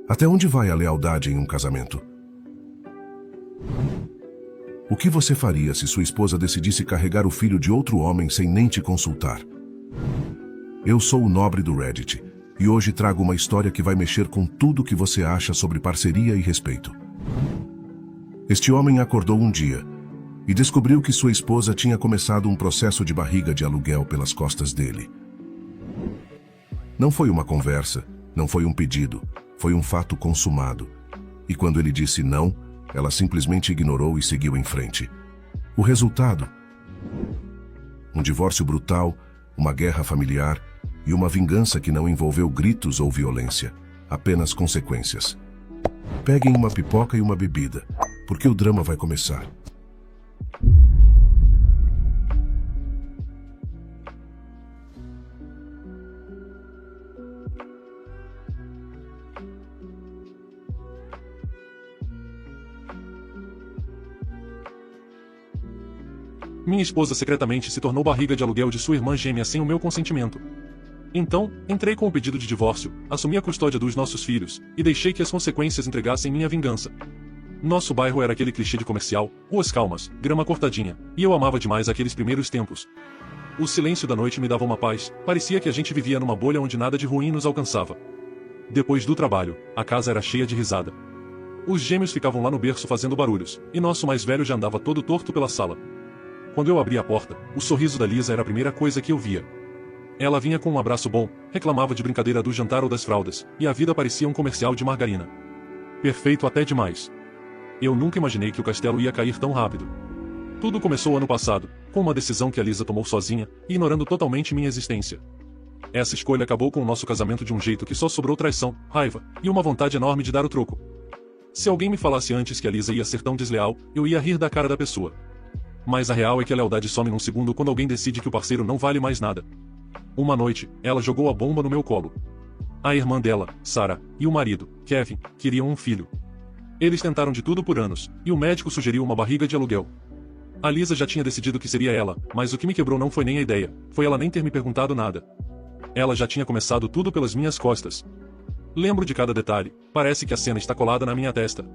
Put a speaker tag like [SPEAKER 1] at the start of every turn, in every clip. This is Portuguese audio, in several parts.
[SPEAKER 1] Até onde vai a lealdade em um casamento? O que você faria se sua esposa decidisse carregar o filho de outro homem sem nem te consultar? Eu sou o Nobre do Reddit, e hoje trago uma história que vai mexer com tudo que você acha sobre parceria e respeito. Este homem acordou um dia e descobriu que sua esposa tinha começado um processo de barriga de aluguel pelas costas dele. Não foi uma conversa, não foi um pedido, foi um fato consumado. E quando ele disse não, ela simplesmente ignorou e seguiu em frente. O resultado? Um divórcio brutal, uma guerra familiar e uma vingança que não envolveu gritos ou violência, apenas consequências. Peguem uma pipoca e uma bebida, porque o drama vai começar.
[SPEAKER 2] Minha esposa secretamente se tornou barriga de aluguel de sua irmã gêmea sem o meu consentimento. Então, entrei com o pedido de divórcio, assumi a custódia dos nossos filhos, e deixei que as consequências entregassem minha vingança. Nosso bairro era aquele clichê de comercial, ruas calmas, grama cortadinha, e eu amava demais aqueles primeiros tempos. O silêncio da noite me dava uma paz, parecia que a gente vivia numa bolha onde nada de ruim nos alcançava. Depois do trabalho, a casa era cheia de risada. Os gêmeos ficavam lá no berço fazendo barulhos, e nosso mais velho já andava todo torto pela sala. Quando eu abri a porta, o sorriso da Lisa era a primeira coisa que eu via. Ela vinha com um abraço bom, reclamava de brincadeira do jantar ou das fraldas, e a vida parecia um comercial de margarina. Perfeito até demais. Eu nunca imaginei que o castelo ia cair tão rápido. Tudo começou ano passado, com uma decisão que a Lisa tomou sozinha, ignorando totalmente minha existência. Essa escolha acabou com o nosso casamento de um jeito que só sobrou traição, raiva, e uma vontade enorme de dar o troco. Se alguém me falasse antes que a Lisa ia ser tão desleal, eu ia rir da cara da pessoa. Mas a real é que a lealdade some num segundo quando alguém decide que o parceiro não vale mais nada. Uma noite, ela jogou a bomba no meu colo. A irmã dela, Sarah, e o marido, Kevin, queriam um filho. Eles tentaram de tudo por anos, e o médico sugeriu uma barriga de aluguel. A Lisa já tinha decidido que seria ela, mas o que me quebrou não foi nem a ideia, foi ela nem ter me perguntado nada. Ela já tinha começado tudo pelas minhas costas. Lembro de cada detalhe, parece que a cena está colada na minha testa.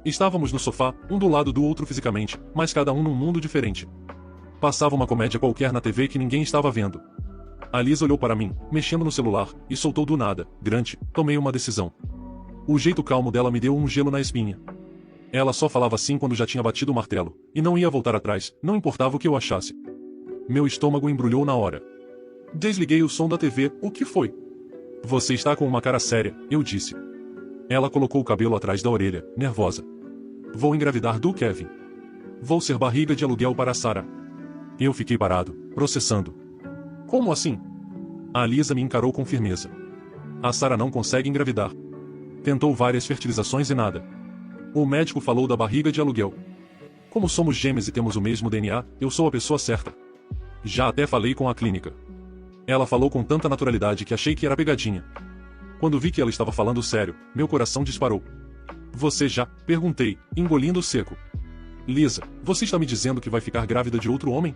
[SPEAKER 2] Estávamos no sofá, um do lado do outro fisicamente, mas cada um num mundo diferente. Passava uma comédia qualquer na TV que ninguém estava vendo. A Lisa olhou para mim, mexendo no celular, e soltou do nada: Grant, tomei uma decisão. O jeito calmo dela me deu um gelo na espinha. Ela só falava assim quando já tinha batido o martelo, e não ia voltar atrás, não importava o que eu achasse. Meu estômago embrulhou na hora. Desliguei o som da TV. O que foi? Você está com uma cara séria, eu disse. Ela colocou o cabelo atrás da orelha, nervosa. Vou engravidar do Kevin. Vou ser barriga de aluguel para a Sarah. Eu fiquei parado, processando. Como assim? A Lisa me encarou com firmeza. A Sarah não consegue engravidar. Tentou várias fertilizações e nada. O médico falou da barriga de aluguel. Como somos gêmeos e temos o mesmo DNA, eu sou a pessoa certa. Já até falei com a clínica. Ela falou com tanta naturalidade que achei que era pegadinha. Quando vi que ela estava falando sério, meu coração disparou. Você já? Perguntei, engolindo seco. Lisa, você está me dizendo que vai ficar grávida de outro homem?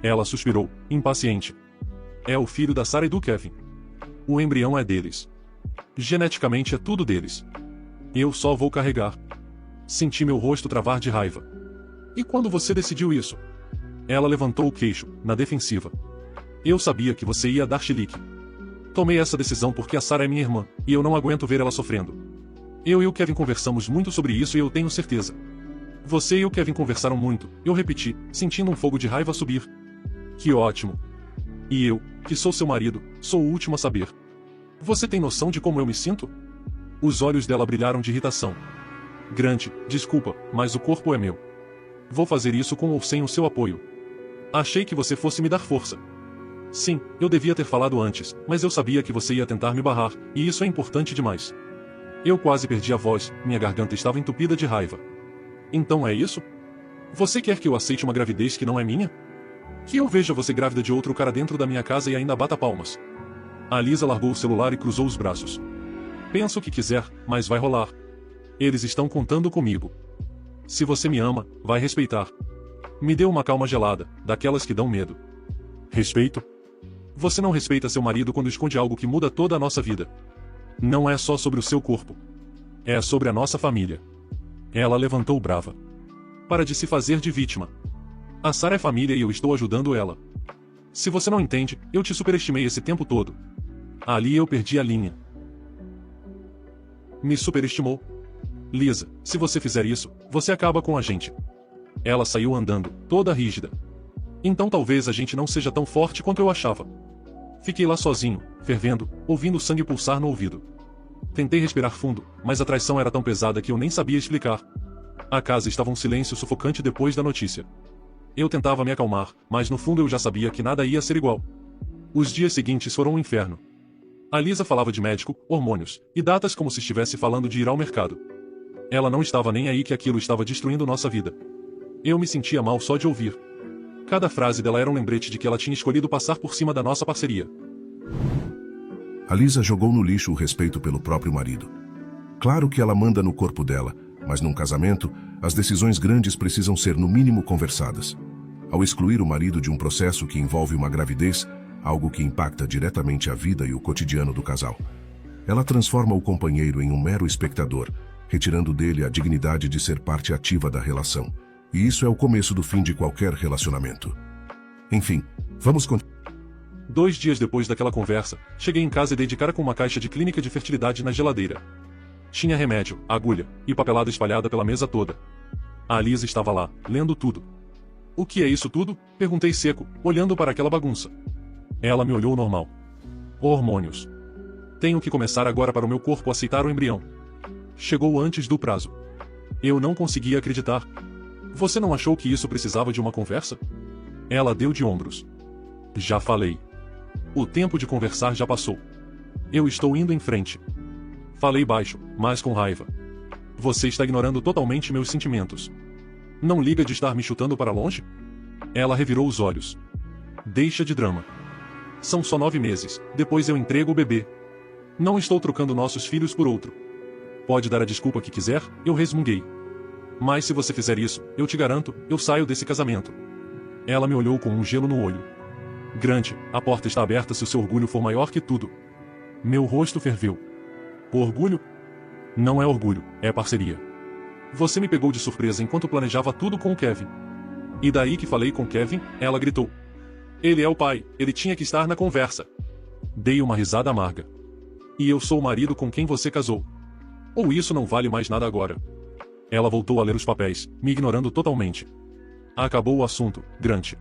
[SPEAKER 2] Ela suspirou, impaciente. É o filho da Sarah e do Kevin. O embrião é deles. Geneticamente é tudo deles. Eu só vou carregar. Senti meu rosto travar de raiva. E quando você decidiu isso? Ela levantou o queixo, na defensiva. Eu sabia que você ia dar chilique. Tomei essa decisão porque a Sarah é minha irmã, e eu não aguento ver ela sofrendo. Eu e o Kevin conversamos muito sobre isso e eu tenho certeza. Você e o Kevin conversaram muito, eu repeti, sentindo um fogo de raiva subir. Que ótimo. E eu, que sou seu marido, sou o último a saber. Você tem noção de como eu me sinto? Os olhos dela brilharam de irritação. Grant, desculpa, mas o corpo é meu. Vou fazer isso com ou sem o seu apoio. Achei que você fosse me dar força. Sim, eu devia ter falado antes, mas eu sabia que você ia tentar me barrar, e isso é importante demais. Eu quase perdi a voz, minha garganta estava entupida de raiva. Então é isso? Você quer que eu aceite uma gravidez que não é minha? Que eu veja você grávida de outro cara dentro da minha casa e ainda bata palmas? A Lisa largou o celular e cruzou os braços. Pensa o que quiser, mas vai rolar. Eles estão contando comigo. Se você me ama, vai respeitar. Me deu uma calma gelada, daquelas que dão medo. Respeito? Você não respeita seu marido quando esconde algo que muda toda a nossa vida. Não é só sobre o seu corpo. É sobre a nossa família. Ela levantou brava. Para de se fazer de vítima. A Sarah é família e eu estou ajudando ela. Se você não entende, eu te superestimei esse tempo todo. Ali eu perdi a linha. Me superestimou? Lisa, se você fizer isso, você acaba com a gente. Ela saiu andando, toda rígida. Então talvez a gente não seja tão forte quanto eu achava. Fiquei lá sozinho, fervendo, ouvindo o sangue pulsar no ouvido. Tentei respirar fundo, mas a traição era tão pesada que eu nem sabia explicar. A casa estava um silêncio sufocante depois da notícia. Eu tentava me acalmar, mas no fundo eu já sabia que nada ia ser igual. Os dias seguintes foram um inferno. A Lisa falava de médico, hormônios, e datas como se estivesse falando de ir ao mercado. Ela não estava nem aí que aquilo estava destruindo nossa vida. Eu me sentia mal só de ouvir. Cada frase dela era um lembrete de que ela tinha escolhido passar por cima da nossa parceria.
[SPEAKER 1] A Lisa jogou no lixo o respeito pelo próprio marido. Claro que ela manda no corpo dela, mas num casamento, as decisões grandes precisam ser no mínimo conversadas. Ao excluir o marido de um processo que envolve uma gravidez, algo que impacta diretamente a vida e o cotidiano do casal, ela transforma o companheiro em um mero espectador, retirando dele a dignidade de ser parte ativa da relação. E isso é o começo do fim de qualquer relacionamento. Enfim, vamos continuar.
[SPEAKER 2] 2 dias depois daquela conversa, cheguei em casa e dei de cara com uma caixa de clínica de fertilidade na geladeira. Tinha remédio, agulha e papelada espalhada pela mesa toda. A Lisa estava lá, lendo tudo. O que é isso tudo? Perguntei seco, olhando para aquela bagunça. Ela me olhou normal. Hormônios. Tenho que começar agora para o meu corpo aceitar o embrião. Chegou antes do prazo. Eu não conseguia acreditar. Você não achou que isso precisava de uma conversa? Ela deu de ombros. Já falei. O tempo de conversar já passou. Eu estou indo em frente. Falei baixo, mas com raiva. Você está ignorando totalmente meus sentimentos. Não liga de estar me chutando para longe? Ela revirou os olhos. Deixa de drama. São só 9 meses, depois eu entrego o bebê. Não estou trocando nossos filhos por outro. Pode dar a desculpa que quiser, eu resmunguei. Mas se você fizer isso, eu te garanto, eu saio desse casamento. Ela me olhou com um gelo no olho. Grande, a porta está aberta se o seu orgulho for maior que tudo. Meu rosto ferveu. Orgulho? Não é orgulho, é parceria. Você me pegou de surpresa enquanto planejava tudo com o Kevin. E daí que falei com Kevin, ela gritou. Ele é o pai, ele tinha que estar na conversa. Dei uma risada amarga. E eu sou o marido com quem você casou. Ou isso não vale mais nada agora? Ela voltou a ler os papéis, me ignorando totalmente. Acabou o assunto, Grant.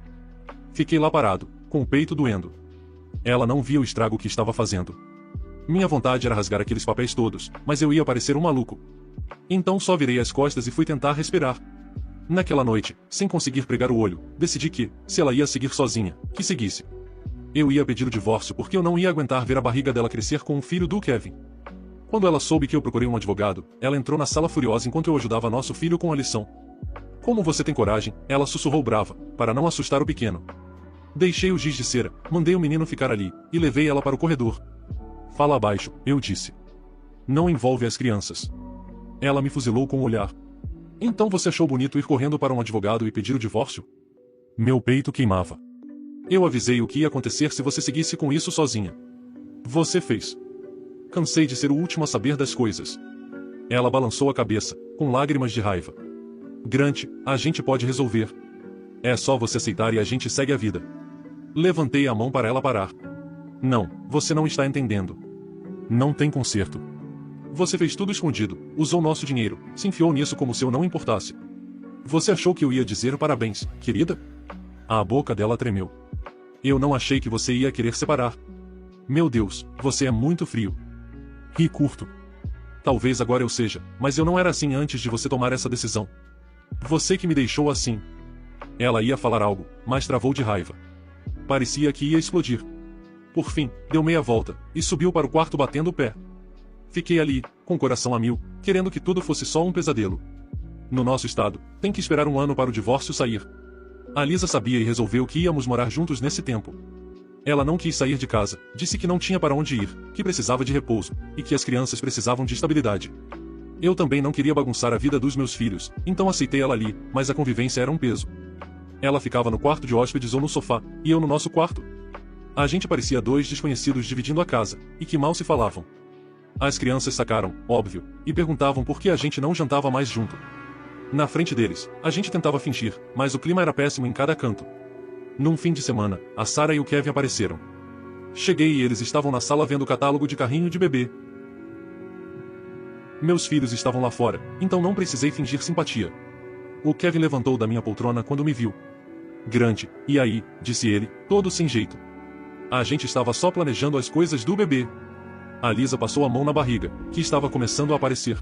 [SPEAKER 2] Fiquei lá parado, com o peito doendo. Ela não via o estrago que estava fazendo. Minha vontade era rasgar aqueles papéis todos, mas eu ia parecer um maluco. Então só virei as costas e fui tentar respirar. Naquela noite, sem conseguir pregar o olho, decidi que, se ela ia seguir sozinha, que seguisse. Eu ia pedir o divórcio porque eu não ia aguentar ver a barriga dela crescer com o filho do Kevin. Quando ela soube que eu procurei um advogado, ela entrou na sala furiosa enquanto eu ajudava nosso filho com a lição. Como você tem coragem? Ela sussurrou brava, para não assustar o pequeno. Deixei o giz de cera, mandei o menino ficar ali, e levei ela para o corredor. Fala abaixo, eu disse. Não envolve as crianças. Ela me fuzilou com o olhar. Então você achou bonito ir correndo para um advogado e pedir o divórcio? Meu peito queimava. Eu avisei o que ia acontecer se você seguisse com isso sozinha. Você fez. Cansei de ser o último a saber das coisas. Ela balançou a cabeça, com lágrimas de raiva. Grant, a gente pode resolver. É só você aceitar e a gente segue a vida. Levantei a mão para ela parar. Não, você não está entendendo. Não tem conserto. Você fez tudo escondido, usou nosso dinheiro, se enfiou nisso como se eu não importasse. Você achou que eu ia dizer parabéns, querida? A boca dela tremeu. Eu não achei que você ia querer separar. Meu Deus, você é muito frio. Ri curto. Talvez agora eu seja, mas eu não era assim antes de você tomar essa decisão. Você que me deixou assim. Ela ia falar algo, mas travou de raiva. Parecia que ia explodir. Por fim, deu meia volta, e subiu para o quarto batendo o pé. Fiquei ali, com o coração a mil, querendo que tudo fosse só um pesadelo. No nosso estado, tem que esperar 1 ano para o divórcio sair. A Lisa sabia e resolveu que íamos morar juntos nesse tempo. Ela não quis sair de casa, disse que não tinha para onde ir, que precisava de repouso, e que as crianças precisavam de estabilidade. Eu também não queria bagunçar a vida dos meus filhos, então aceitei ela ali, mas a convivência era um peso. Ela ficava no quarto de hóspedes ou no sofá, e eu no nosso quarto. A gente parecia 2 desconhecidos dividindo a casa, e que mal se falavam. As crianças sacaram, óbvio, e perguntavam por que a gente não jantava mais junto. Na frente deles, a gente tentava fingir, mas o clima era péssimo em cada canto. Num fim de semana, a Sarah e o Kevin apareceram. Cheguei e eles estavam na sala vendo o catálogo de carrinho de bebê. Meus filhos estavam lá fora, então não precisei fingir simpatia. O Kevin levantou da minha poltrona quando me viu. Grande, e aí, disse ele, todo sem jeito. A gente estava só planejando as coisas do bebê. A Lisa passou a mão na barriga, que estava começando a aparecer.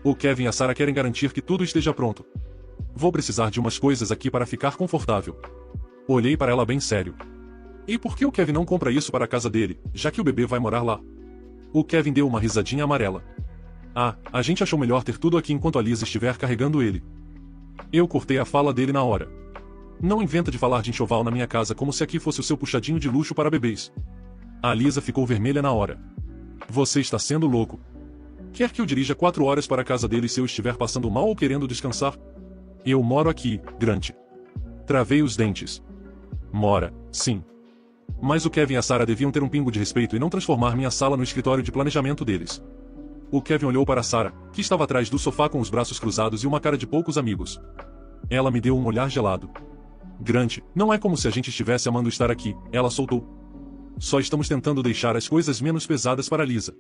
[SPEAKER 2] O Kevin e a Sarah querem garantir que tudo esteja pronto. Vou precisar de umas coisas aqui para ficar confortável. Olhei para ela bem sério. E por que o Kevin não compra isso para a casa dele, já que o bebê vai morar lá? O Kevin deu uma risadinha amarela. Ah, a gente achou melhor ter tudo aqui enquanto a Lisa estiver carregando ele. Eu cortei a fala dele na hora. Não inventa de falar de enxoval na minha casa como se aqui fosse o seu puxadinho de luxo para bebês. A Lisa ficou vermelha na hora. Você está sendo louco. Quer que eu dirija 4 horas para a casa dele se eu estiver passando mal ou querendo descansar? Eu moro aqui, Grant. Travei os dentes. Mora, sim. Mas o Kevin e a Sarah deviam ter um pingo de respeito e não transformar minha sala no escritório de planejamento deles. O Kevin olhou para a Sarah, que estava atrás do sofá com os braços cruzados e uma cara de poucos amigos. Ela me deu um olhar gelado. Grant, não é como se a gente estivesse amando estar aqui, ela soltou. Só estamos tentando deixar as coisas menos pesadas para Lisa.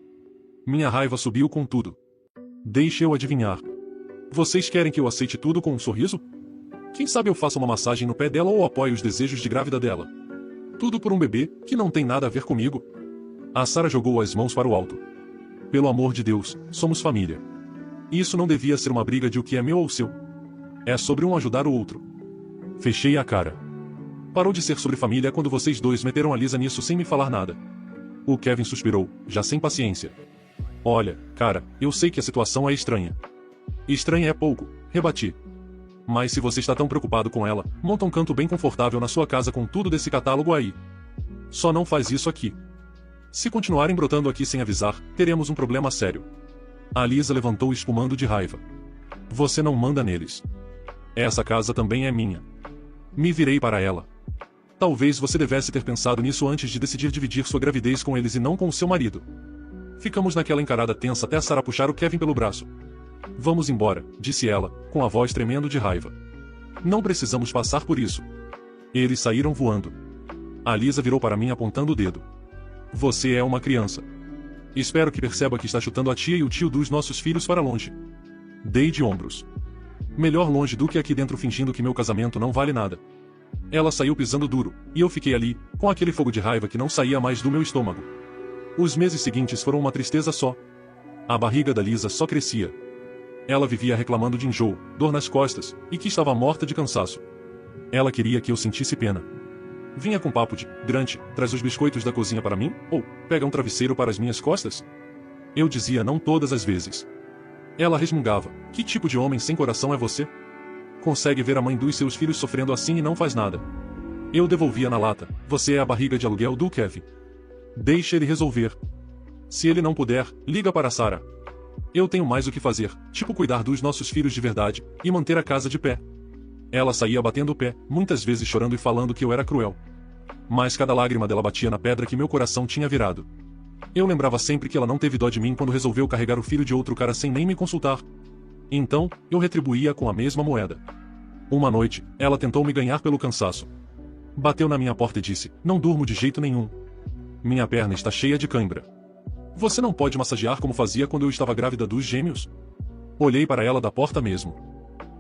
[SPEAKER 2] Minha raiva subiu com tudo. Deixe eu adivinhar. Vocês querem que eu aceite tudo com um sorriso? Quem sabe eu faça uma massagem no pé dela ou apoie os desejos de grávida dela? Tudo por um bebê, que não tem nada a ver comigo? A Sarah jogou as mãos para o alto. Pelo amor de Deus, somos família. Isso não devia ser uma briga de o que é meu ou seu. É sobre um ajudar o outro. Fechei a cara. Parou de ser sobre família quando vocês dois meteram a Lisa nisso sem me falar nada. O Kevin suspirou, já sem paciência. Olha, cara, eu sei que a situação é estranha. Estranha é pouco, rebati. Mas se você está tão preocupado com ela, monta um canto bem confortável na sua casa com tudo desse catálogo aí. Só não faz isso aqui. Se continuarem brotando aqui sem avisar, teremos um problema sério. A Lisa levantou espumando de raiva. Você não manda neles. Essa casa também é minha. Me virei para ela. Talvez você devesse ter pensado nisso antes de decidir dividir sua gravidez com eles e não com o seu marido. Ficamos naquela encarada tensa até a Sarah puxar o Kevin pelo braço. Vamos embora, disse ela, com a voz tremendo de raiva. Não precisamos passar por isso. Eles saíram voando. A Lisa virou para mim apontando o dedo. Você é uma criança. Espero que perceba que está chutando a tia e o tio dos nossos filhos para longe. Dei de ombros. Melhor longe do que aqui dentro fingindo que meu casamento não vale nada. Ela saiu pisando duro, e eu fiquei ali, com aquele fogo de raiva que não saía mais do meu estômago. Os meses seguintes foram uma tristeza só. A barriga da Lisa só crescia. Ela vivia reclamando de enjoo, dor nas costas, e que estava morta de cansaço. Ela queria que eu sentisse pena. Vinha com papo de, Grant, traz os biscoitos da cozinha para mim, ou, pega um travesseiro para as minhas costas? Eu dizia não todas as vezes. Ela resmungava, que tipo de homem sem coração é você? Consegue ver a mãe dos seus filhos sofrendo assim e não faz nada. Eu devolvia na lata, você é a barriga de aluguel do Kevin. Deixe ele resolver. Se ele não puder, liga para Sarah. Eu tenho mais o que fazer, tipo cuidar dos nossos filhos de verdade, e manter a casa de pé. Ela saía batendo o pé, muitas vezes chorando e falando que eu era cruel. Mas cada lágrima dela batia na pedra que meu coração tinha virado. Eu lembrava sempre que ela não teve dó de mim quando resolveu carregar o filho de outro cara sem nem me consultar. Então, eu retribuía com a mesma moeda. Uma noite, ela tentou me ganhar pelo cansaço. Bateu na minha porta e disse, não durmo de jeito nenhum. Minha perna está cheia de cãibra. Você não pode massagear como fazia quando eu estava grávida dos gêmeos? Olhei para ela da porta mesmo.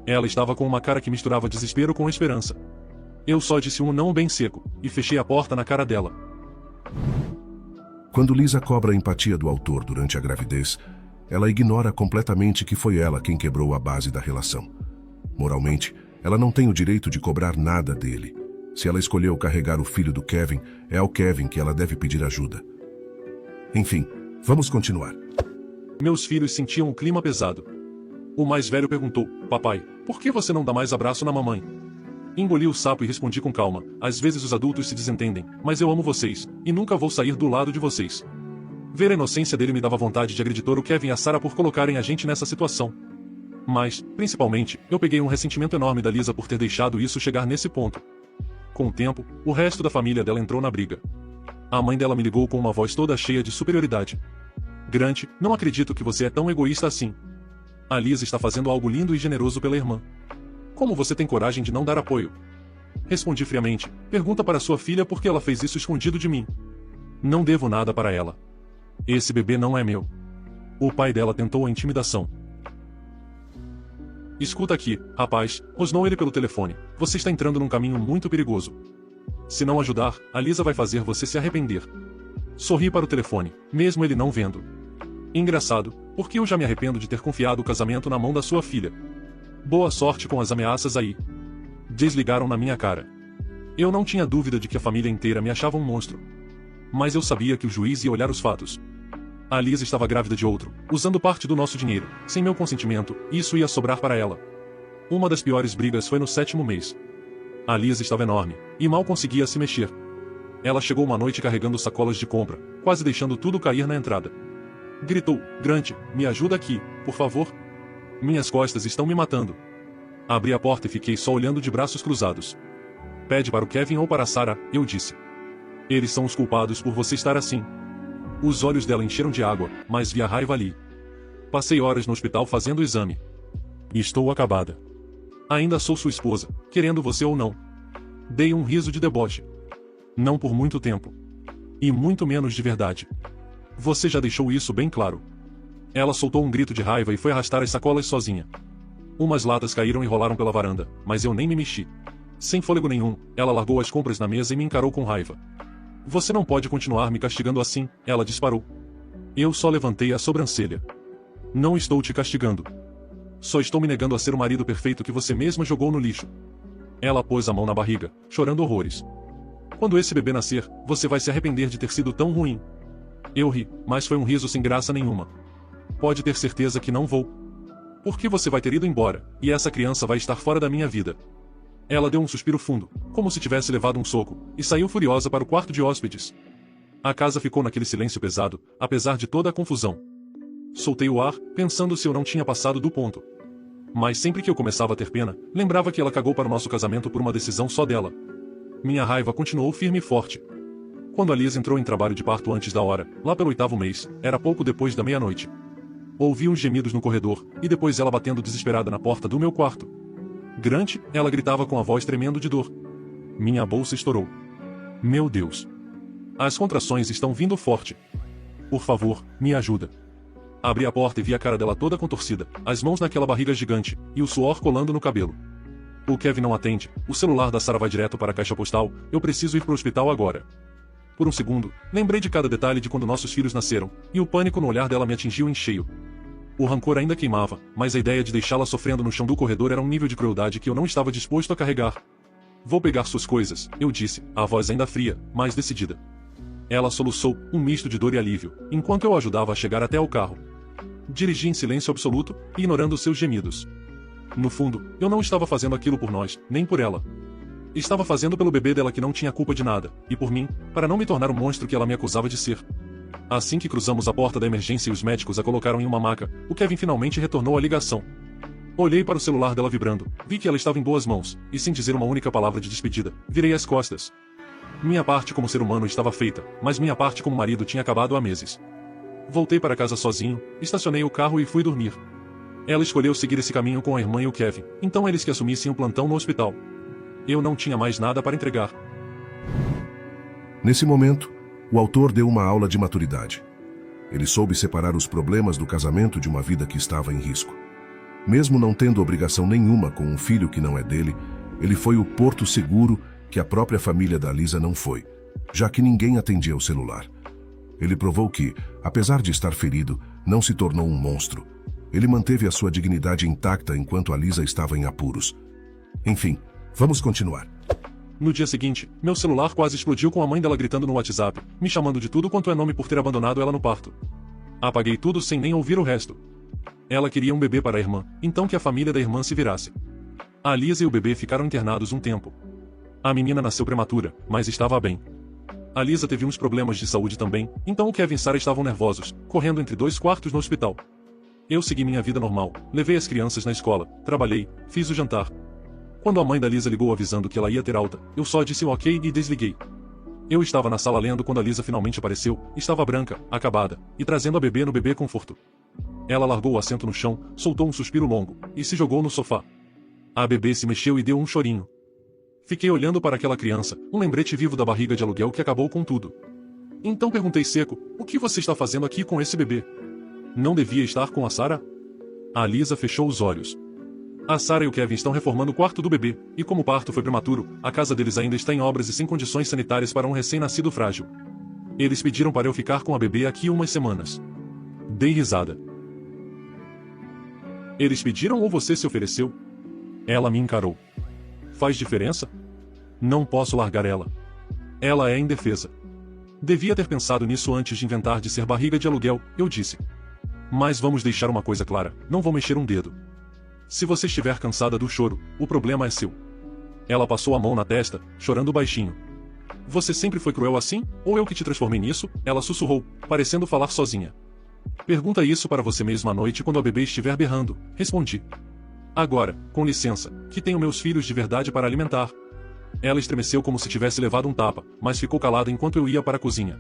[SPEAKER 2] Ela estava com uma cara que misturava desespero com esperança. Eu só disse um não bem seco, e fechei a porta na cara dela.
[SPEAKER 1] Quando Lisa cobra a empatia do autor durante a gravidez, ela ignora completamente que foi ela quem quebrou a base da relação. Moralmente, ela não tem o direito de cobrar nada dele. Se ela escolheu carregar o filho do Kevin, é ao Kevin que ela deve pedir ajuda. Enfim, vamos continuar.
[SPEAKER 2] Meus filhos sentiam um clima pesado. O mais velho perguntou, papai, por que você não dá mais abraço na mamãe? Engoli o sapo e respondi com calma, às vezes os adultos se desentendem, mas eu amo vocês, e nunca vou sair do lado de vocês. Ver a inocência dele me dava vontade de agredir o Kevin e a Sarah por colocarem a gente nessa situação. Mas, principalmente, eu peguei um ressentimento enorme da Lisa por ter deixado isso chegar nesse ponto. Com o tempo, o resto da família dela entrou na briga. A mãe dela me ligou com uma voz toda cheia de superioridade. Grant, não acredito que você é tão egoísta assim. A Lisa está fazendo algo lindo e generoso pela irmã. Como você tem coragem de não dar apoio? Respondi friamente. Pergunta para sua filha por que ela fez isso escondido de mim. Não devo nada para ela. Esse bebê não é meu. O pai dela tentou a intimidação. Escuta aqui, rapaz, rosnou ele pelo telefone. Você está entrando num caminho muito perigoso. Se não ajudar, a Lisa vai fazer você se arrepender. Sorri para o telefone, mesmo ele não vendo. Engraçado, porque eu já me arrependo de ter confiado o casamento na mão da sua filha. Boa sorte com as ameaças aí. Desligaram na minha cara. Eu não tinha dúvida de que a família inteira me achava um monstro. Mas eu sabia que o juiz ia olhar os fatos. A Lisa estava grávida de outro, usando parte do nosso dinheiro, sem meu consentimento, e isso ia sobrar para ela. Uma das piores brigas foi no 7º mês. A Lisa estava enorme, e mal conseguia se mexer. Ela chegou uma noite carregando sacolas de compra, quase deixando tudo cair na entrada. Gritou, Grant, me ajuda aqui, por favor. Minhas costas estão me matando. Abri a porta e fiquei só olhando de braços cruzados. Pede para o Kevin ou para Sarah, eu disse. Eles são os culpados por você estar assim. Os olhos dela encheram de água, mas vi a raiva ali. Passei horas no hospital fazendo o exame. E estou acabada. Ainda sou sua esposa, querendo você ou não. Dei um riso de deboche. Não por muito tempo. E muito menos de verdade. Você já deixou isso bem claro. Ela soltou um grito de raiva e foi arrastar as sacolas sozinha. Umas latas caíram e rolaram pela varanda, mas eu nem me mexi. Sem fôlego nenhum, ela largou as compras na mesa e me encarou com raiva. Você não pode continuar me castigando assim, ela disparou. Eu só levantei a sobrancelha. Não estou te castigando. Só estou me negando a ser o marido perfeito que você mesma jogou no lixo. Ela pôs a mão na barriga, chorando horrores. Quando esse bebê nascer, você vai se arrepender de ter sido tão ruim. Eu ri, mas foi um riso sem graça nenhuma. Pode ter certeza que não vou. Porque você vai ter ido embora, e essa criança vai estar fora da minha vida. Ela deu um suspiro fundo, como se tivesse levado um soco, e saiu furiosa para o quarto de hóspedes. A casa ficou naquele silêncio pesado, apesar de toda a confusão. Soltei o ar, pensando se eu não tinha passado do ponto. Mas sempre que eu começava a ter pena, lembrava que ela cagou para o nosso casamento por uma decisão só dela. Minha raiva continuou firme e forte. Quando a Lisa entrou em trabalho de parto antes da hora, lá pelo 8º mês, era pouco depois da meia-noite. Ouvi uns gemidos no corredor, e depois ela batendo desesperada na porta do meu quarto. Grant, ela gritava com a voz tremendo de dor. Minha bolsa estourou. Meu Deus. As contrações estão vindo forte. Por favor, me ajuda. Abri a porta e vi a cara dela toda contorcida, as mãos naquela barriga gigante, e o suor colando no cabelo. O Kevin não atende, o celular da Sarah vai direto para a caixa postal, eu preciso ir para o hospital agora. Por um segundo, lembrei de cada detalhe de quando nossos filhos nasceram, e o pânico no olhar dela me atingiu em cheio. O rancor ainda queimava, mas a ideia de deixá-la sofrendo no chão do corredor era um nível de crueldade que eu não estava disposto a carregar. Vou pegar suas coisas, eu disse, a voz ainda fria, mas decidida. Ela soluçou, um misto de dor e alívio, enquanto eu a ajudava a chegar até o carro. Dirigi em silêncio absoluto, ignorando seus gemidos. No fundo, eu não estava fazendo aquilo por nós, nem por ela. Estava fazendo pelo bebê dela que não tinha culpa de nada, e por mim, para não me tornar o monstro que ela me acusava de ser. Assim que cruzamos a porta da emergência e os médicos a colocaram em uma maca, o Kevin finalmente retornou a ligação. Olhei para o celular dela vibrando, vi que ela estava em boas mãos, e sem dizer uma única palavra de despedida, virei as costas. Minha parte como ser humano estava feita, mas minha parte como marido tinha acabado há meses. Voltei para casa sozinho, estacionei o carro e fui dormir. Ela escolheu seguir esse caminho com a irmã e o Kevin, então eles que assumissem o plantão no hospital. Eu não tinha mais nada para entregar.
[SPEAKER 1] Nesse momento, o autor deu uma aula de maturidade. Ele soube separar os problemas do casamento de uma vida que estava em risco. Mesmo não tendo obrigação nenhuma com um filho que não é dele, ele foi o porto seguro que a própria família da Lisa não foi, já que ninguém atendia o celular. Ele provou que, apesar de estar ferido, não se tornou um monstro. Ele manteve a sua dignidade intacta enquanto a Lisa estava em apuros. Enfim, vamos continuar.
[SPEAKER 2] No dia seguinte, meu celular quase explodiu com a mãe dela gritando no WhatsApp, me chamando de tudo quanto é nome por ter abandonado ela no parto. Apaguei tudo sem nem ouvir o resto. Ela queria um bebê para a irmã, então que a família da irmã se virasse. A Lisa e o bebê ficaram internados um tempo. A menina nasceu prematura, mas estava bem. A Lisa teve uns problemas de saúde também, então o Kevin e Sarah estavam nervosos, correndo entre 2 quartos no hospital. Eu segui minha vida normal, levei as crianças na escola, trabalhei, fiz o jantar. Quando a mãe da Lisa ligou avisando que ela ia ter alta, eu só disse ok e desliguei. Eu estava na sala lendo quando a Lisa finalmente apareceu, estava branca, acabada, e trazendo a bebê no bebê conforto. Ela largou o assento no chão, soltou um suspiro longo, e se jogou no sofá. A bebê se mexeu e deu um chorinho. Fiquei olhando para aquela criança, um lembrete vivo da barriga de aluguel que acabou com tudo. Então perguntei seco, o que você está fazendo aqui com esse bebê? Não devia estar com a Sarah? A Lisa fechou os olhos. A Sarah e o Kevin estão reformando o quarto do bebê, e como o parto foi prematuro, a casa deles ainda está em obras e sem condições sanitárias para um recém-nascido frágil. Eles pediram para eu ficar com a bebê aqui umas semanas. Dei risada. Eles pediram ou você se ofereceu? Ela me encarou. Faz diferença? Não posso largar ela. Ela é indefesa. Devia ter pensado nisso antes de inventar de ser barriga de aluguel, eu disse. Mas vamos deixar uma coisa clara, não vou mexer um dedo. Se você estiver cansada do choro, o problema é seu. Ela passou a mão na testa, chorando baixinho. Você sempre foi cruel assim, ou eu que te transformei nisso? Ela sussurrou, parecendo falar sozinha. Pergunta isso para você mesma à noite quando a bebê estiver berrando, respondi. Agora, com licença, que tenho meus filhos de verdade para alimentar. Ela estremeceu como se tivesse levado um tapa, mas ficou calada enquanto eu ia para a cozinha.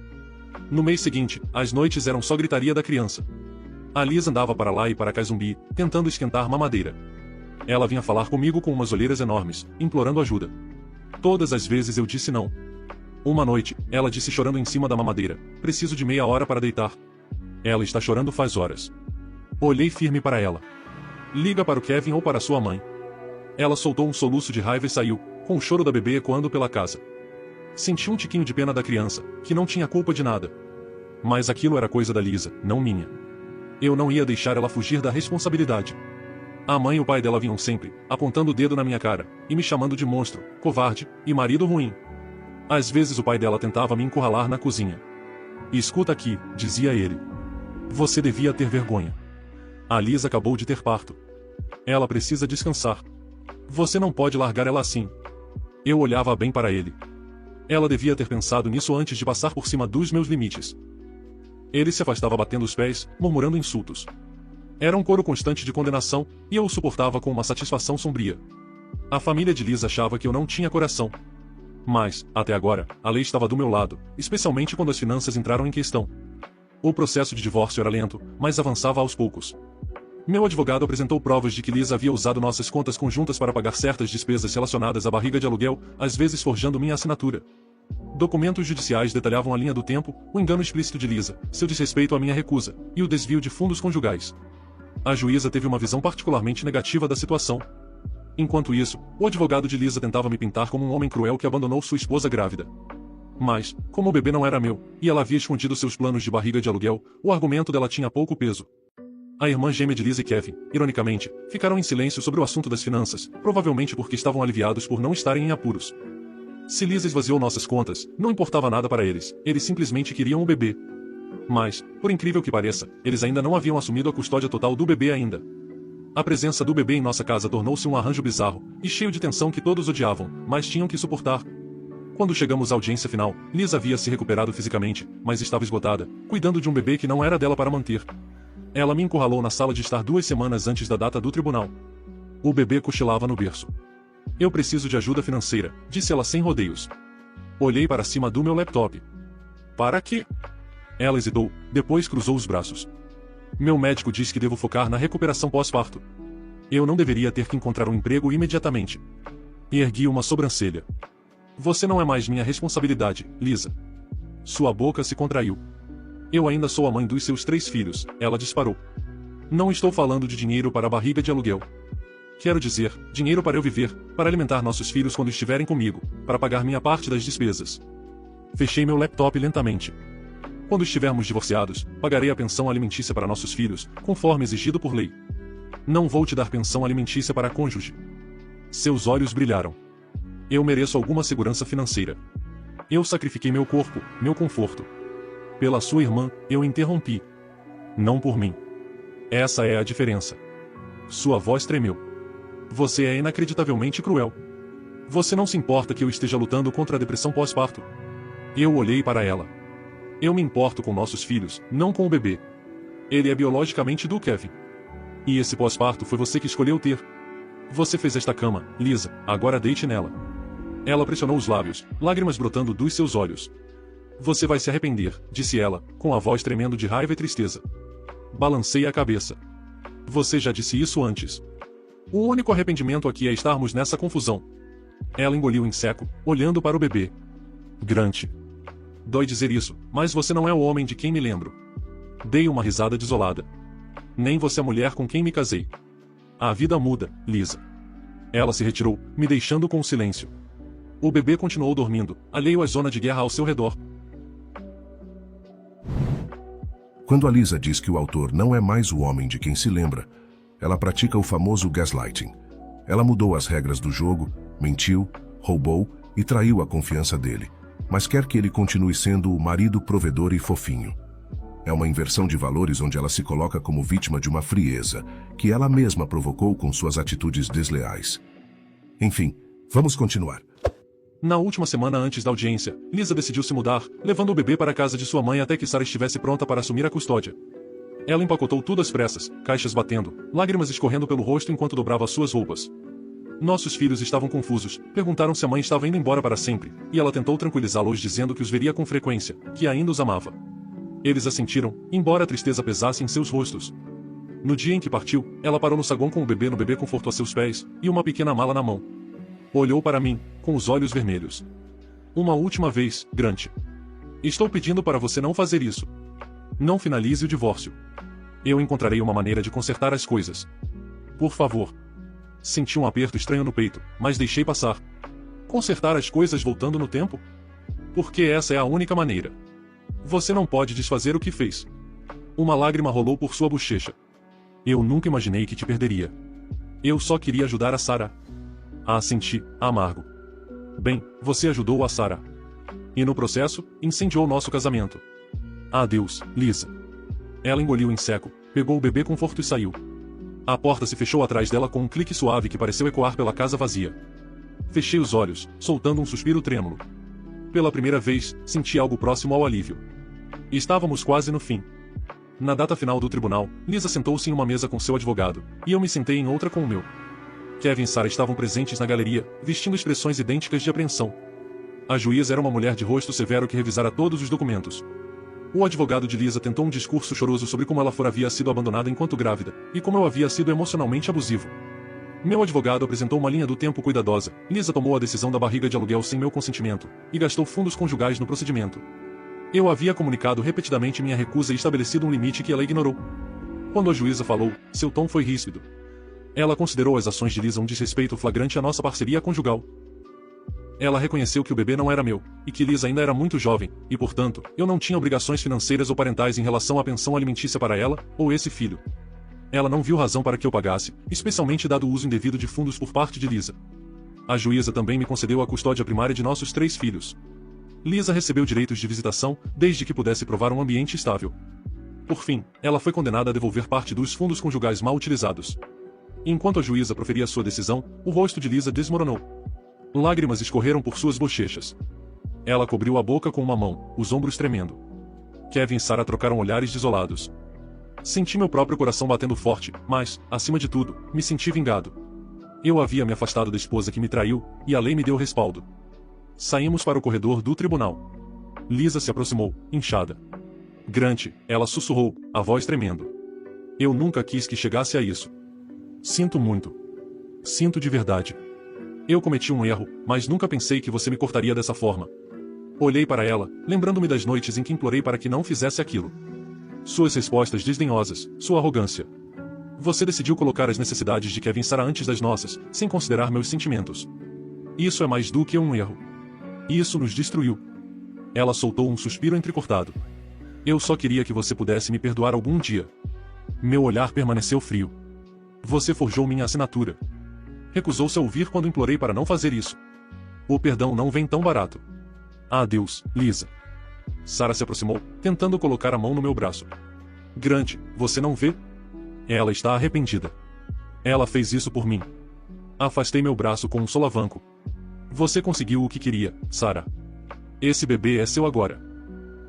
[SPEAKER 2] No mês seguinte, as noites eram só gritaria da criança. A Lisa andava para lá e para cá zumbi, tentando esquentar mamadeira. Ela vinha falar comigo com umas olheiras enormes, implorando ajuda. Todas as vezes eu disse não. Uma noite, ela disse chorando em cima da mamadeira, preciso de meia hora para deitar. Ela está chorando faz horas. Olhei firme para ela. Liga para o Kevin ou para sua mãe. Ela soltou um soluço de raiva e saiu, com o choro da bebê ecoando pela casa. Senti um tiquinho de pena da criança, que não tinha culpa de nada. Mas aquilo era coisa da Lisa, não minha. Eu não ia deixar ela fugir da responsabilidade. A mãe e o pai dela vinham sempre, apontando o dedo na minha cara, e me chamando de monstro, covarde, e marido ruim. Às vezes o pai dela tentava me encurralar na cozinha. E escuta aqui, dizia ele. Você devia ter vergonha. A Lisa acabou de ter parto. Ela precisa descansar. Você não pode largar ela assim. Eu olhava bem para ele. Ela devia ter pensado nisso antes de passar por cima dos meus limites. Ele se afastava batendo os pés, murmurando insultos. Era um coro constante de condenação, e eu o suportava com uma satisfação sombria. A família de Lisa achava que eu não tinha coração. Mas, até agora, a lei estava do meu lado, especialmente quando as finanças entraram em questão. O processo de divórcio era lento, mas avançava aos poucos. Meu advogado apresentou provas de que Lisa havia usado nossas contas conjuntas para pagar certas despesas relacionadas à barriga de aluguel, às vezes forjando minha assinatura. Documentos judiciais detalhavam a linha do tempo, o engano explícito de Lisa, seu desrespeito à minha recusa, e o desvio de fundos conjugais. A juíza teve uma visão particularmente negativa da situação. Enquanto isso, o advogado de Lisa tentava me pintar como um homem cruel que abandonou sua esposa grávida. Mas, como o bebê não era meu, e ela havia escondido seus planos de barriga de aluguel, o argumento dela tinha pouco peso. A irmã gêmea de Lisa e Kevin, ironicamente, ficaram em silêncio sobre o assunto das finanças, provavelmente porque estavam aliviados por não estarem em apuros. Se Lisa esvaziou nossas contas, não importava nada para eles simplesmente queriam o bebê. Mas, por incrível que pareça, eles ainda não haviam assumido a custódia total do bebê ainda. A presença do bebê em nossa casa tornou-se um arranjo bizarro, e cheio de tensão que todos odiavam, mas tinham que suportar. Quando chegamos à audiência final, Lisa havia se recuperado fisicamente, mas estava esgotada, cuidando de um bebê que não era dela para manter. Ela me encurralou na sala de estar 2 semanas antes da data do tribunal. O bebê cochilava no berço. Eu preciso de ajuda financeira, disse ela sem rodeios. Olhei para cima do meu laptop. Para quê? Ela hesitou, depois cruzou os braços. Meu médico diz que devo focar na recuperação pós-parto. Eu não deveria ter que encontrar um emprego imediatamente. E ergui uma sobrancelha. Você não é mais minha responsabilidade, Lisa. Sua boca se contraiu. Eu ainda sou a mãe dos seus 3 filhos, ela disparou. Não estou falando de dinheiro para a barriga de aluguel. Quero dizer, dinheiro para eu viver, para alimentar nossos filhos quando estiverem comigo, para pagar minha parte das despesas. Fechei meu laptop lentamente. Quando estivermos divorciados, pagarei a pensão alimentícia para nossos filhos, conforme exigido por lei. Não vou te dar pensão alimentícia para cônjuge. Seus olhos brilharam. Eu mereço alguma segurança financeira. Eu sacrifiquei meu corpo, meu conforto. Pela sua irmã, eu interrompi. Não por mim. Essa é a diferença. Sua voz tremeu. Você é inacreditavelmente cruel. Você não se importa que eu esteja lutando contra a depressão pós-parto. Eu olhei para ela. Eu me importo com nossos filhos, não com o bebê. Ele é biologicamente do Kevin. E esse pós-parto foi você que escolheu ter. Você fez esta cama, Lisa, agora deite nela. Ela pressionou os lábios, lágrimas brotando dos seus olhos. Você vai se arrepender, disse ela, com a voz tremendo de raiva e tristeza. Balancei a cabeça. Você já disse isso antes. O único arrependimento aqui é estarmos nessa confusão. Ela engoliu em seco, olhando para o bebê. Grant. Dói dizer isso, mas você não é o homem de quem me lembro. Dei uma risada desolada. Nem você é a mulher com quem me casei. A vida muda, Lisa. Ela se retirou, me deixando com o silêncio. O bebê continuou dormindo, alheio à zona de guerra ao seu redor.
[SPEAKER 1] Quando a Lisa diz que o autor não é mais o homem de quem se lembra, ela pratica o famoso gaslighting. Ela mudou as regras do jogo, mentiu, roubou e traiu a confiança dele, mas quer que ele continue sendo o marido provedor e fofinho. É uma inversão de valores onde ela se coloca como vítima de uma frieza que ela mesma provocou com suas atitudes desleais. Enfim, vamos continuar.
[SPEAKER 2] Na última semana antes da audiência, Lisa decidiu se mudar, levando o bebê para a casa de sua mãe até que Sarah estivesse pronta para assumir a custódia. Ela empacotou tudo às pressas, caixas batendo, lágrimas escorrendo pelo rosto enquanto dobrava suas roupas. Nossos filhos estavam confusos, perguntaram se a mãe estava indo embora para sempre, e ela tentou tranquilizá-los dizendo que os veria com frequência, que ainda os amava. Eles assentiram, embora a tristeza pesasse em seus rostos. No dia em que partiu, ela parou no saguão com o bebê no bebê conforto a seus pés, e uma pequena mala na mão. Olhou para mim, com os olhos vermelhos. Uma última vez, Grant. Estou pedindo para você não fazer isso. Não finalize o divórcio. Eu encontrarei uma maneira de consertar as coisas. Por favor. Senti um aperto estranho no peito, mas deixei passar. Consertar as coisas voltando no tempo? Porque essa é a única maneira. Você não pode desfazer o que fez. Uma lágrima rolou por sua bochecha. Eu nunca imaginei que te perderia. Eu só queria ajudar a Sarah. Assenti, amargo. Bem, você ajudou a Sarah. E no processo, incendiou nosso casamento. Adeus, Lisa. Ela engoliu em seco, pegou o bebê conforto e saiu. A porta se fechou atrás dela com um clique suave que pareceu ecoar pela casa vazia. Fechei os olhos, soltando um suspiro trêmulo. Pela primeira vez, senti algo próximo ao alívio. Estávamos quase no fim. Na data final do tribunal, Lisa sentou-se em uma mesa com seu advogado, e eu me sentei em outra com o meu. Kevin e Sarah estavam presentes na galeria, vestindo expressões idênticas de apreensão. A juíza era uma mulher de rosto severo que revisara todos os documentos. O advogado de Lisa tentou um discurso choroso sobre como ela havia sido abandonada enquanto grávida, e como eu havia sido emocionalmente abusivo. Meu advogado apresentou uma linha do tempo cuidadosa. Lisa tomou a decisão da barriga de aluguel sem meu consentimento, e gastou fundos conjugais no procedimento. Eu havia comunicado repetidamente minha recusa e estabelecido um limite que ela ignorou. Quando a juíza falou, seu tom foi ríspido. Ela considerou as ações de Lisa um desrespeito flagrante à nossa parceria conjugal. Ela reconheceu que o bebê não era meu, e que Lisa ainda era muito jovem, e portanto, eu não tinha obrigações financeiras ou parentais em relação à pensão alimentícia para ela, ou esse filho. Ela não viu razão para que eu pagasse, especialmente dado o uso indevido de fundos por parte de Lisa. A juíza também me concedeu a custódia primária de nossos 3 filhos. Lisa recebeu direitos de visitação, desde que pudesse provar um ambiente estável. Por fim, ela foi condenada a devolver parte dos fundos conjugais mal utilizados. Enquanto a juíza proferia sua decisão, o rosto de Lisa desmoronou. Lágrimas escorreram por suas bochechas. Ela cobriu a boca com uma mão, os ombros tremendo. Kevin e Sarah trocaram olhares desolados. Senti meu próprio coração batendo forte, mas, acima de tudo, me senti vingado. Eu havia me afastado da esposa que me traiu, e a lei me deu respaldo. Saímos para o corredor do tribunal. Lisa se aproximou, inchada. Grant, ela sussurrou, a voz tremendo. Eu nunca quis que chegasse a isso. Sinto muito. Sinto de verdade. Eu cometi um erro, mas nunca pensei que você me cortaria dessa forma. Olhei para ela, lembrando-me das noites em que implorei para que não fizesse aquilo. Suas respostas desdenhosas, sua arrogância. Você decidiu colocar as necessidades de Kevin e Sarah antes das nossas, sem considerar meus sentimentos. Isso é mais do que um erro. Isso nos destruiu. Ela soltou um suspiro entrecortado. Eu só queria que você pudesse me perdoar algum dia. Meu olhar permaneceu frio. Você forjou minha assinatura. Recusou-se a ouvir quando implorei para não fazer isso. O perdão não vem tão barato. Adeus, Lisa. Sarah se aproximou, tentando colocar a mão no meu braço. Grant, você não vê? Ela está arrependida. Ela fez isso por mim. Afastei meu braço com um solavanco. Você conseguiu o que queria, Sarah. Esse bebê é seu agora.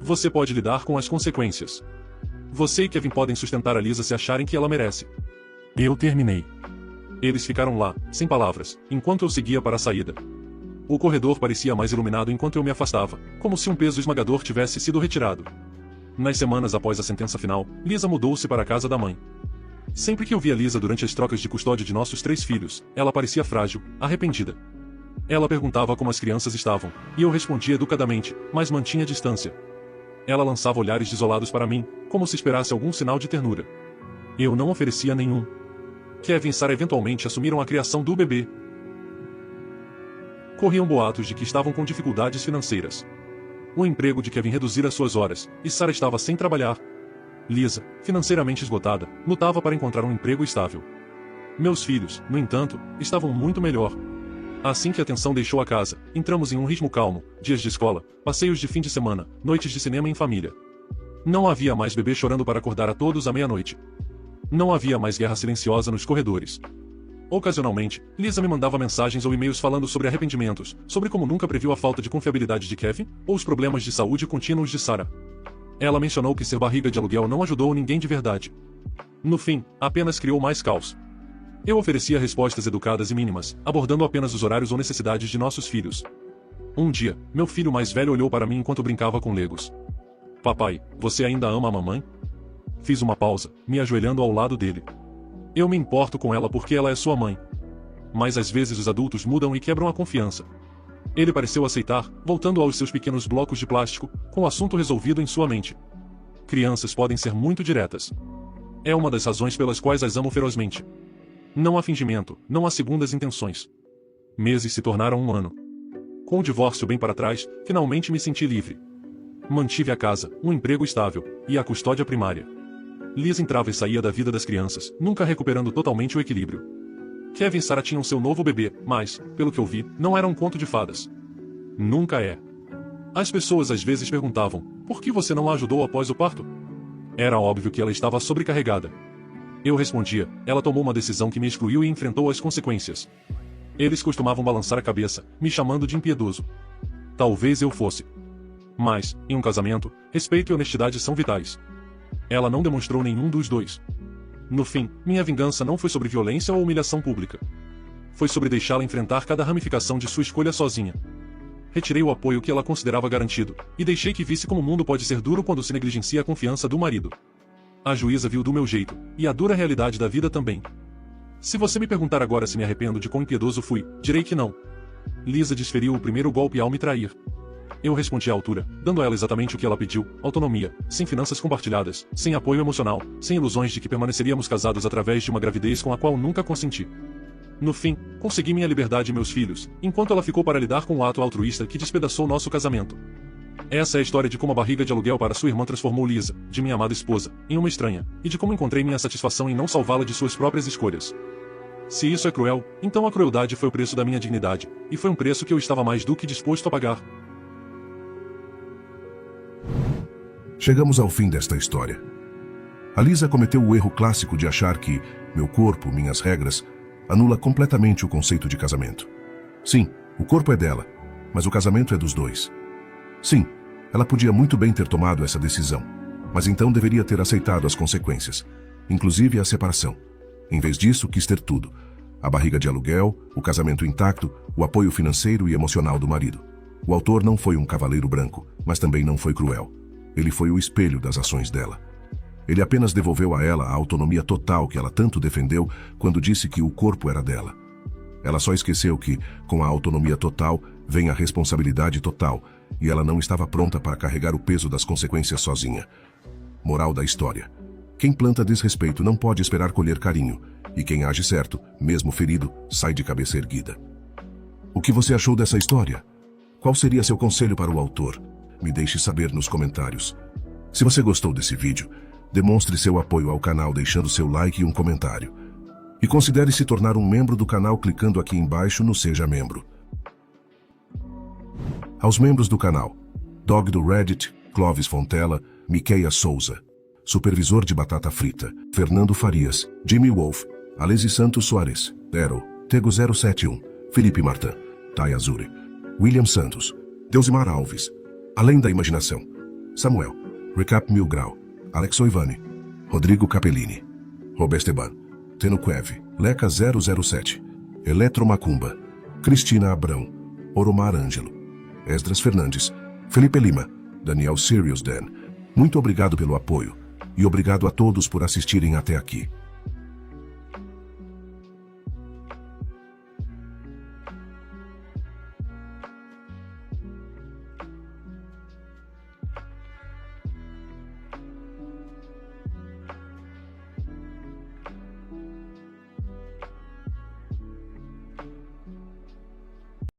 [SPEAKER 2] Você pode lidar com as consequências. Você e Kevin podem sustentar a Lisa se acharem que ela merece. Eu terminei. Eles ficaram lá, sem palavras, enquanto eu seguia para a saída. O corredor parecia mais iluminado enquanto eu me afastava, como se um peso esmagador tivesse sido retirado. Nas semanas após a sentença final, Lisa mudou-se para a casa da mãe. Sempre que eu via Lisa durante as trocas de custódia de nossos 3 filhos, ela parecia frágil, arrependida. Ela perguntava como as crianças estavam, e eu respondia educadamente, mas mantinha distância. Ela lançava olhares desolados para mim, como se esperasse algum sinal de ternura. Eu não oferecia nenhum. Kevin e Sarah eventualmente assumiram a criação do bebê. Corriam boatos de que estavam com dificuldades financeiras. O emprego de Kevin reduzira suas horas, e Sarah estava sem trabalhar. Lisa, financeiramente esgotada, lutava para encontrar um emprego estável. Meus filhos, no entanto, estavam muito melhor. Assim que a tensão deixou a casa, entramos em um ritmo calmo, dias de escola, passeios de fim de semana, noites de cinema em família. Não havia mais bebê chorando para acordar a todos à meia-noite. Não havia mais guerra silenciosa nos corredores. Ocasionalmente, Lisa me mandava mensagens ou e-mails falando sobre arrependimentos, sobre como nunca previu a falta de confiabilidade de Kevin, ou os problemas de saúde contínuos de Sarah. Ela mencionou que ser barriga de aluguel não ajudou ninguém de verdade. No fim, apenas criou mais caos. Eu oferecia respostas educadas e mínimas, abordando apenas os horários ou necessidades de nossos filhos. Um dia, meu filho mais velho olhou para mim enquanto brincava com Legos. Papai, você ainda ama a mamãe? Fiz uma pausa, me ajoelhando ao lado dele. Eu me importo com ela porque ela é sua mãe. Mas às vezes os adultos mudam e quebram a confiança. Ele pareceu aceitar, voltando aos seus pequenos blocos de plástico, com o assunto resolvido em sua mente. Crianças podem ser muito diretas. É uma das razões pelas quais as amo ferozmente. Não há fingimento, não há segundas intenções. Meses se tornaram um ano. Com o divórcio bem para trás, finalmente me senti livre. Mantive a casa, um emprego estável, e a custódia primária. Lisa entrava e saía da vida das crianças, nunca recuperando totalmente o equilíbrio. Kevin e Sarah tinham seu novo bebê, mas, pelo que eu vi, não era um conto de fadas. Nunca é. As pessoas às vezes perguntavam, por que você não a ajudou após o parto? Era óbvio que ela estava sobrecarregada. Eu respondia, ela tomou uma decisão que me excluiu e enfrentou as consequências. Eles costumavam balançar a cabeça, me chamando de impiedoso. Talvez eu fosse. Mas, em um casamento, respeito e honestidade são vitais. Ela não demonstrou nenhum dos dois. No fim, minha vingança não foi sobre violência ou humilhação pública. Foi sobre deixá-la enfrentar cada ramificação de sua escolha sozinha. Retirei o apoio que ela considerava garantido, e deixei que visse como o mundo pode ser duro quando se negligencia a confiança do marido. A juíza viu do meu jeito, e a dura realidade da vida também. Se você me perguntar agora se me arrependo de quão impiedoso fui, direi que não. Lisa desferiu o primeiro golpe ao me trair. Eu respondi à altura, dando a ela exatamente o que ela pediu, autonomia, sem finanças compartilhadas, sem apoio emocional, sem ilusões de que permaneceríamos casados através de uma gravidez com a qual nunca consenti. No fim, consegui minha liberdade e meus filhos, enquanto ela ficou para lidar com o ato altruísta que despedaçou nosso casamento. Essa é a história de como a barriga de aluguel para sua irmã transformou Lisa, de minha amada esposa, em uma estranha, e de como encontrei minha satisfação em não salvá-la de suas próprias escolhas. Se isso é cruel, então a crueldade foi o preço da minha dignidade, e foi um preço que eu estava mais do que disposto a pagar.
[SPEAKER 1] Chegamos ao fim desta história. A Lisa cometeu o erro clássico de achar que meu corpo, minhas regras, anula completamente o conceito de casamento. Sim, o corpo é dela, mas o casamento é dos dois. Sim, ela podia muito bem ter tomado essa decisão, mas então deveria ter aceitado as consequências, inclusive a separação. Em vez disso, quis ter tudo: a barriga de aluguel, o casamento intacto, o apoio financeiro e emocional do marido. O autor não foi um cavaleiro branco, mas também não foi cruel. Ele foi o espelho das ações dela. Ele apenas devolveu a ela a autonomia total que ela tanto defendeu quando disse que o corpo era dela. Ela só esqueceu que, com a autonomia total, vem a responsabilidade total, e ela não estava pronta para carregar o peso das consequências sozinha. Moral da história: quem planta desrespeito não pode esperar colher carinho, e quem age certo, mesmo ferido, sai de cabeça erguida. O que você achou dessa história? Qual seria seu conselho para o autor? Me deixe saber nos comentários. Se você gostou desse vídeo, demonstre seu apoio ao canal deixando seu like e um comentário. E considere se tornar um membro do canal clicando aqui embaixo no Seja Membro. Aos membros do canal: Dog do Reddit, Clóvis Fontela, Miqueia Souza, Supervisor de Batata Frita, Fernando Farias, Jimmy Wolf, Alesi Santos Soares, Dero, Tego 071, Felipe Martin, Thay Azuri, William Santos, Deusimar Alves, Além da Imaginação, Samuel, Recap Mil Grau, Alex Oivani, Rodrigo Capellini, Robesteban, Teno Cueve, Leca 007, Eletro Macumba, Cristina Abrão, Oromar Ângelo, Esdras Fernandes, Felipe Lima, Daniel Sirius Dan. Muito obrigado pelo apoio. E obrigado a todos por assistirem até aqui.